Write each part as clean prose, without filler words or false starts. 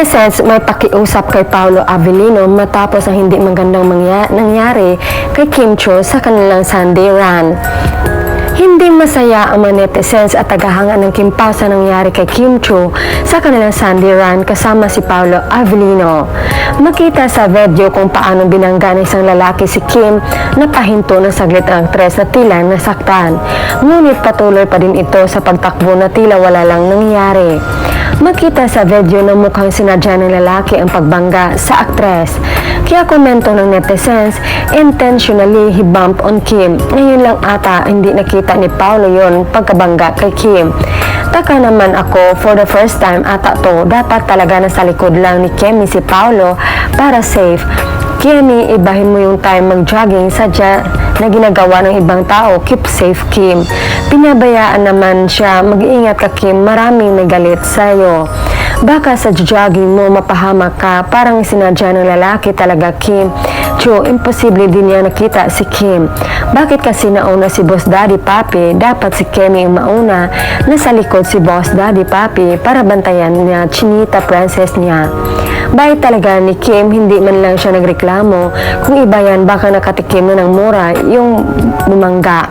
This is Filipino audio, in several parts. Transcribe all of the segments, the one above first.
Netizens may pakiusap kay Paolo Avellino matapos ang hindi magandang nangyari kay Kim Cho sa kanilang Sunday run. Hindi masaya ang mga netizens at tagahanga ng Kim Pao sa nangyari kay Kim Cho sa kanilang Sunday run kasama si Paolo Avellino. Makita sa video kung paano binangga ng isang lalaki si Kim na pahinto ng saglit ang aktres na tila nasaktan. Ngunit patuloy pa din ito sa pagtakbo na tila wala lang nangyari. Makita sa video na mukhang sinadya ng lalaki ang pagbangga sa aktres. Kaya komento ng netizens, intentionally he bumped on Kim. Ngayon lang ata hindi nakita ni Paolo yon pagkabangga kay Kim. Taka naman ako, for the first time ata to, dapat talaga nasa likod lang ni Kemi si Paolo para safe. Kemi, ibahin mo yung time mag-jogging sadya na ginagawa ng ibang tao. Keep safe, Kim. Pinabayaan naman siya. Mag-iingat ka, Kim. Maraming nagalit sa'yo. Baka sa jogging mo mapahamak ka. Parang sinadya ng lalaki talaga, Kim. Cho, imposible din niya nakita si Kim. Bakit kasi nauna si Boss Daddy Papi? Dapat si Kemi ang mauna. Nasa likod si Boss Daddy Papi para bantayan niya Chinita Princess niya. Bayad talaga ni Kim, hindi man lang siya nagreklamo. Kung iba yan, baka nakatikim na ng mura yung bumangga.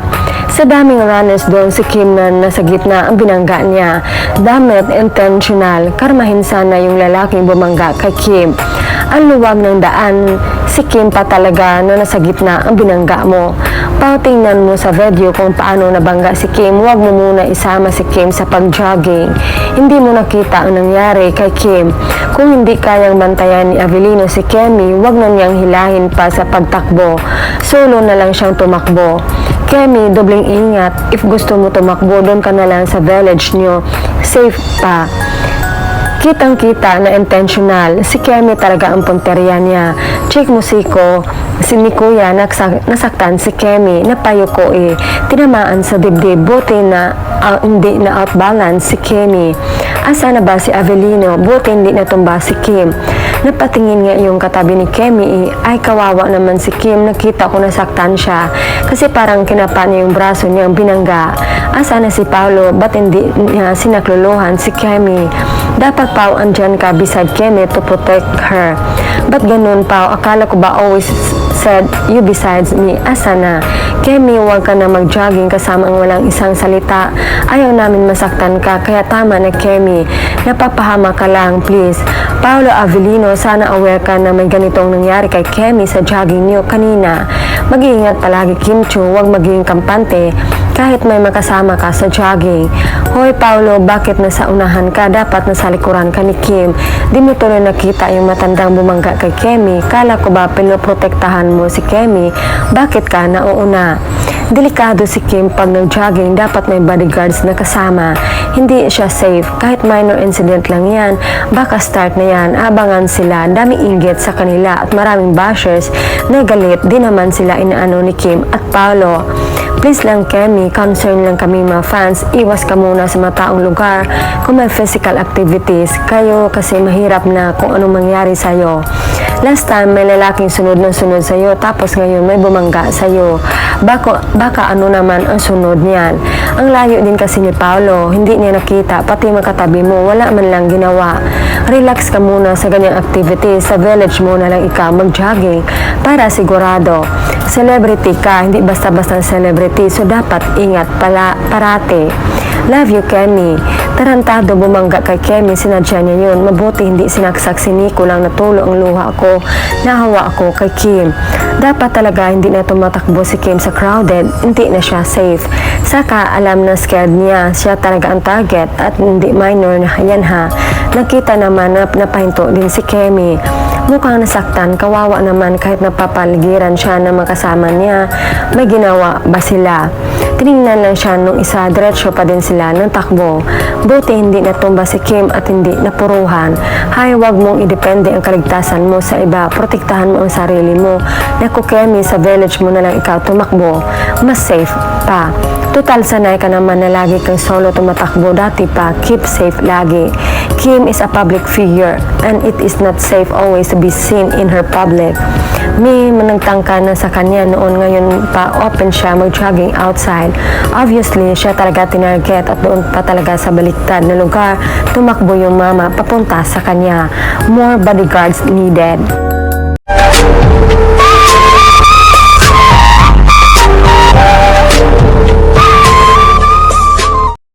Sa daming runners doon, si Kim na nasa gitna ang binangga niya. Damit intentional, karmahin sana yung lalaking bumangga kay Kim. Ang luwag ng daan, si Kim pa talaga na nasa gitna ang binangga mo. Tingnan mo sa video kung paano nabangga si Kim. Huwag mo muna isama si Kim sa pag-jogging. Hindi mo nakita ang nangyari kay Kim. Kung hindi kayang bantayan ni Avellino si Kemi, huwag na niyang hilahin pa sa pagtakbo. Solo na lang siyang tumakbo. Kemi, dobling ingat. If gusto mo tumakbo, doon ka na lang sa village nyo. Safe pa. Kitang-kita na intentional. Si Kemi talaga ang punteriya niya. Check mo si ni Kuya, nasaktan si Kemi, napayuko tinamaan sa dibdib. Buti na hindi na outbalance si Kemi. Asa na ba si Avellino? Buti hindi natumba si Kim. Napatingin nga yung katabi ni Kemi ay kawawa naman si Kim. Nakita ko nasaktan siya kasi parang kinapa niya yung braso niya ang binangga. Asa na si Paolo? Ba't hindi niya sinakluluhan si Kemi? Dapat Pao andyan ka beside Kemi to protect her. Ba't ganun Pao? Akala ko ba always said you besides me? Asa na? Kemi, huwag ka na mag-jogging kasama ang walang isang salita. Ayaw namin masaktan ka, kaya tama na Kemi. Napapahama ka lang, please. Paolo Avellino, sana aware ka na may ganitong nangyari kay Kemi sa jogging niyo kanina. Mag-iingat palagi Kim Cho, huwag maging kampante kahit may makasama ka sa jogging. Hoy Paolo, bakit nasa unahan ka? Dapat nasa likuran ka ni Kim. Di mo tuloy nakita yung matandang bumangga kay Kemi. Kala ko ba pinoprotektahan mo si Kemi? Bakit ka nauuna? Delikado si Kim pag nag-jogging, dapat may bodyguards na kasama. Hindi siya safe. Kahit minor incident lang yan, baka start na yan. Abangan sila, dami inggit sa kanila at maraming bashers na galit. Di naman sila inaano ni Kim at Paolo. Please lang Kemi, concern lang kami mga fans. Iwas ka muna sa mataong lugar kung may physical activities. Kayo kasi mahirap na kung anong mangyari sa'yo. Last time may lalaking sunod na sunod sa'yo, tapos ngayon may bumangga sa'yo. Baka ano naman ang sunod niyan. Ang layo din kasi ni Paolo, hindi niya nakita, pati makatabi mo, wala man lang ginawa. Relax ka muna sa ganyang activities. Sa village mo na lang ikaw mag-jogging para sigurado. Celebrity ka, hindi basta-basta celebrity, so dapat ingat parate. Love you, Kemi. Tarantado bumangga kay Kemi, sinadya niya yun. Mabuti hindi sinaksak si Nico lang natulo ang luha ko. Nahawa ako kay Kim. Dapat talaga hindi na tumatakbo si Kim sa crowded, hindi na siya safe. Saka alam na scared niya, siya talaga ang target at hindi minor na yan ha. Nakita naman na napahinto din si Kemi. Mukhang nasaktan, kawawa naman kahit napapaligiran siya ng makasama niya. May ginawa ba sila? Tinignan lang siya nung isa, diretso pa din sila ng takbo. Buti hindi natumba si Kim at hindi napuruhan. Hay, wag mong idepende ang kaligtasan mo sa iba. Protektahan mo ang sarili mo. Naku Kemi, sa village mo na lang ikaw tumakbo. Mas safe pa. Total sanay ka naman na lagi kang solo tumatakbo. Dati pa, keep safe lagi. Kim is a public figure and it is not safe always to be seen in her public. May managtangka na sa kanya noon, ngayon pa open siya mag-jogging outside. Obviously, siya talaga tinarget at doon pa talaga sa baliktad na lugar tumakbo yung mama papunta sa kanya. More bodyguards needed.